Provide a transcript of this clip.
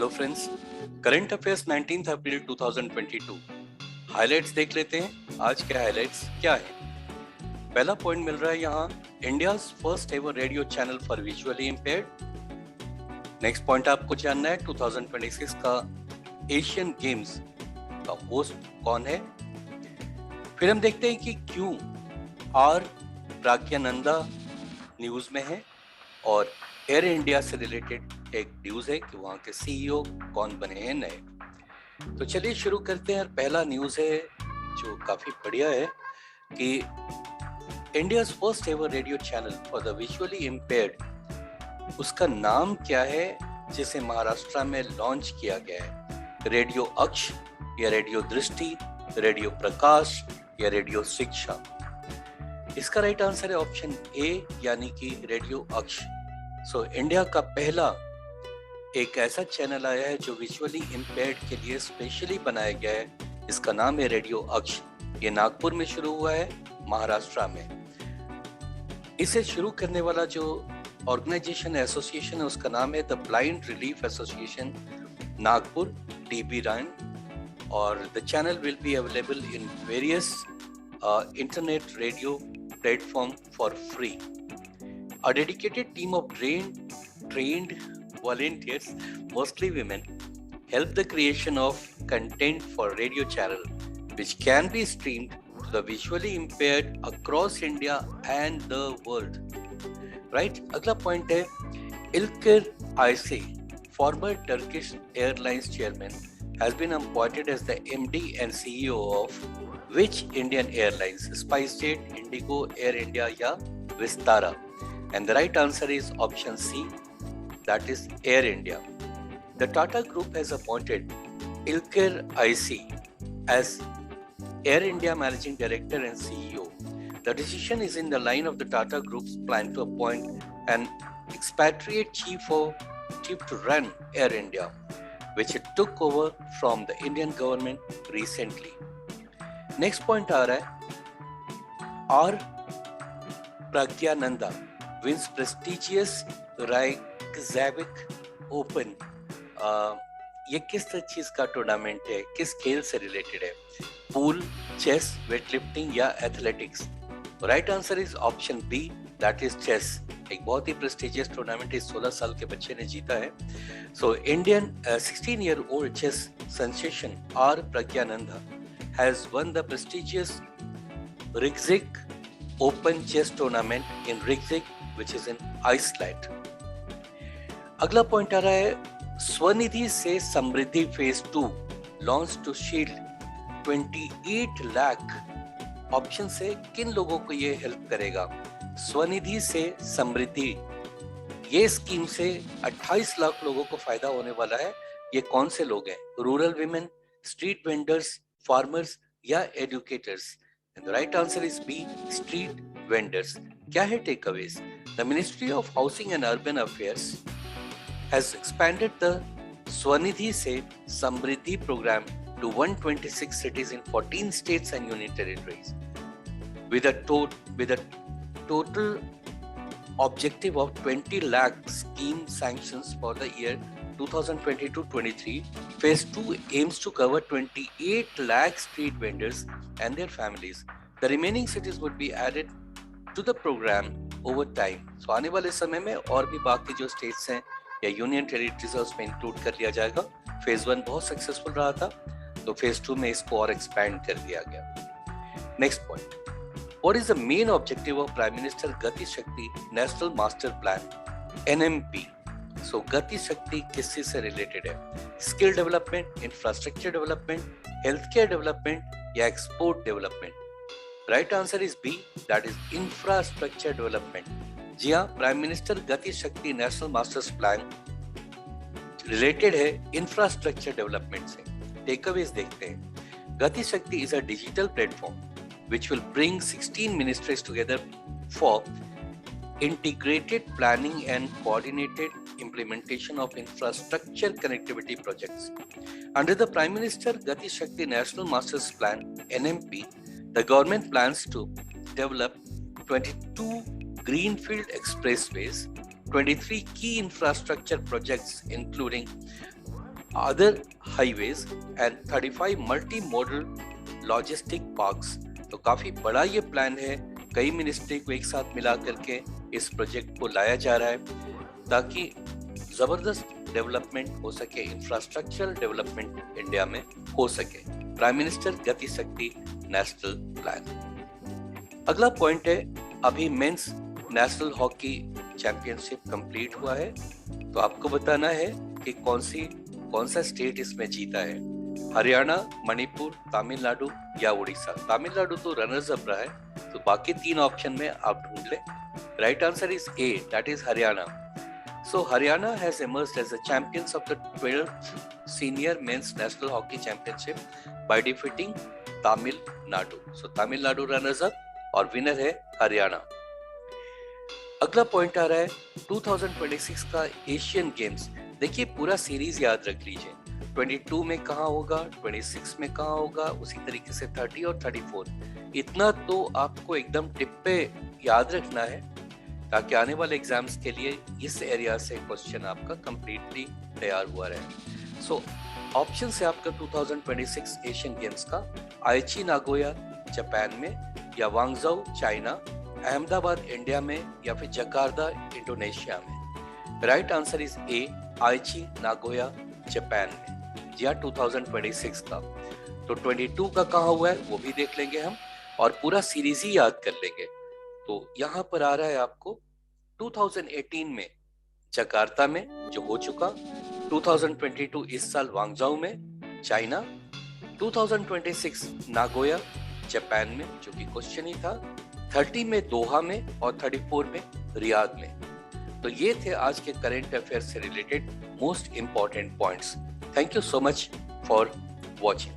Hello friends, current affairs 19 अप्रैल 2022 highlights देख लेते हैं। आज के हाइलाइट्स क्या है? पहला पॉइंट मिल रहा है यहाँ, India's first ever radio channel for visually impaired. Next point आपको जानना है 2026 का एशियन गेम्स का होस्ट कौन है। फिर हम देखते हैं कि क्यों आर प्रज्ञानंदा न्यूज में है, और एयर इंडिया से रिलेटेड एक न्यूज है कि वहां के सीईओ कौन बने हैं नए। तो चलिए शुरू करते हैं। पहला न्यूज है जो काफी बढ़िया है कि India's first ever radio channel for the visually impaired, उसका नाम क्या है जिसे महाराष्ट्र में लॉन्च किया गया है? रेडियो अक्ष या रेडियो दृष्टि, रेडियो प्रकाश या रेडियो शिक्षा? इसका राइट आंसर है ऑप्शन ए, यानी कि रेडियो अक्ष। सो इंडिया का पहला एक ऐसा चैनल आया है जो विजुअली इंपेयर्ड के लिए स्पेशली बनाया गया है। इसका नाम है रेडियो अक्ष। ये नागपुर में शुरू हुआ है, महाराष्ट्र में। इसे शुरू करने वाला जो ऑर्गेनाइजेशन एसोसिएशन है उसका नाम है the blind relief association Nagpur, DB रायन। और the channel will be available in various internet radio platform for free. A dedicated team of trained volunteers, mostly women, help the creation of content for radio channel, which can be streamed to the visually impaired across India and the world. Right? अगला point है, Ilker Ayci, former Turkish Airlines chairman, has been appointed as the MD and CEO of which Indian airlines? SpiceJet, Indigo, Air India या Vistara? And the right answer is option C, that is Air India. The Tata Group has appointed Ilker IC as Air India Managing Director and CEO. The decision is in the line of the Tata Group's plan to appoint an expatriate chief to run Air India, which it took over from the Indian government recently. Next point आ रहा है, R Praggnanandhaa wins prestigious Reykjavik open. ये किस चीज का tournament है, किस खेल से रिलेटेड है? पूल, चेस, वेटलिफ्टिंग या athletics? Right answer is option B, that is chess. एक बहुत ही प्रेस्टिजियस टूर्नामेंट इस 16 साल के बच्चे ने जीता है। So Indian 16-year-old chess sensation R Praggnanandhaa has won the prestigious Reykjavik Open Chess Tournament in Reykjavik, which is in Iceland. अगला पॉइंट आ रहा है, स्वनिधि से Samriddhi phase 2 launch to shield 28 lakh. Option से किन लोगों को ये हेल्प करेगा? स्वनिधि से समृद्धि, ये स्कीम से 28 लाख लोगों को फायदा होने वाला है। ये कौन से लोग हैं? Rural women, street vendors, farmers या educators? And the right answer is B, street vendors. क्या है takeaways? The ministry of housing and urban affairs has expanded the Svanidhi से Samriddhi programme to 126 cities in 14 states and union territories with a total objective of 20 lakh scheme sanctions for the year 2022-23. Phase 2 aims to cover 28 lakh street vendors and their families. The remaining cities would be added to the program over time. So आने वाले समय में और भी बाकी जो states हैं या यूनियन टेरिटरीज है उसमें इंक्लूड कर लिया जाएगा। फेज 1 बहुत सक्सेसफुल रहा था, तो फेज 2 में इसको और एक्सपैंड कर दिया गया। Next point, what is the main objective of prime minister Gati Shakti national master plan NMP? So Gati Shakti किस चीज से रिलेटेड है? Skill development, infrastructure development, health care development या export development? Right answer is B, that is infrastructure development. जी हाँ, prime minister Gati Shakti national masters plan related है infrastructure development से। Takeaways देखते हैं। Gati Shakti is a digital platform which will bring 16 ministries together for integrated planning and coordinated implementation of infrastructure connectivity projects. Under the Prime Minister Gati Shakti National Masters Plan NMP, the government plans to develop 22 greenfield expressways, 23 key infrastructure projects including other highways and 35 multi-modal logistic parks। तो काफी बड़ा ये plan है, कई ministry को एक साथ मिला करके इस प्रोजेक्ट को लाया जा रहा है ताकि जबरदस्त डेवलपमेंट हो सके, इंफ्रास्ट्रक्चरल डेवलपमेंट इंडिया में हो सके। Prime minister Gati Shakti national plan. अगला पॉइंट है, अभी mains national hockey championship complete हुआ है, तो आपको बताना है कि कौन सा स्टेट इसमें जीता है, हरियाणा, मणिपुर, तमिलनाडु या उड़ीसा। तमिलनाडु तो रनर्स अप रहा है, तो बाकी 3 ऑप्शन में आप ढूंढ लें। Right answer is A, that is Haryana. So Haryana has emerged as the champions of the 12th Senior Men's National Hockey Championship by defeating Tamil Nadu. So Tamil Nadu runners up और winner है हरियाणा। अगला point आ रहा है 2026 का Asian games. देखिए पूरा series याद रख लीजिए, 22 में कहाँ होगा, 26 में कहाँ होगा, उसी तरीके से 30 और 34। इतना तो आपको एकदम टिप पे याद रखना है ताकि आने वाले एग्जाम्स के लिए इस एरिया से क्वेश्चन आपका कंप्लीटली तैयार हुआ रहे। सो ऑप्शन से आपका 2026 एशियन गेम्स का आइची नागोया जापान में, या वांगझोउ चाइना, अहमदाबाद इंडिया में, या फिर जकार्ता इंडोनेशिया में। Right answer is A, Aichi Nagoya Japan में। जी हाँ, 2026 का। तो 22 का कहाँ हुआ है वो भी देख लेंगे हम, और पूरा सीरीज ही याद कर लेंगे। तो यहाँ पर आ रहा है आपको 2018 में जकार्ता में जो हो चुका, 2022 इस साल वांगझोउ में चाइना, 2026 नागोया जापान में जो कि क्वेश्चन ही था, 30 में दोहा में और 34 में रियाद में। तो ये थे आज के करंट अफेयर से related most important points. Thank you so much for watching.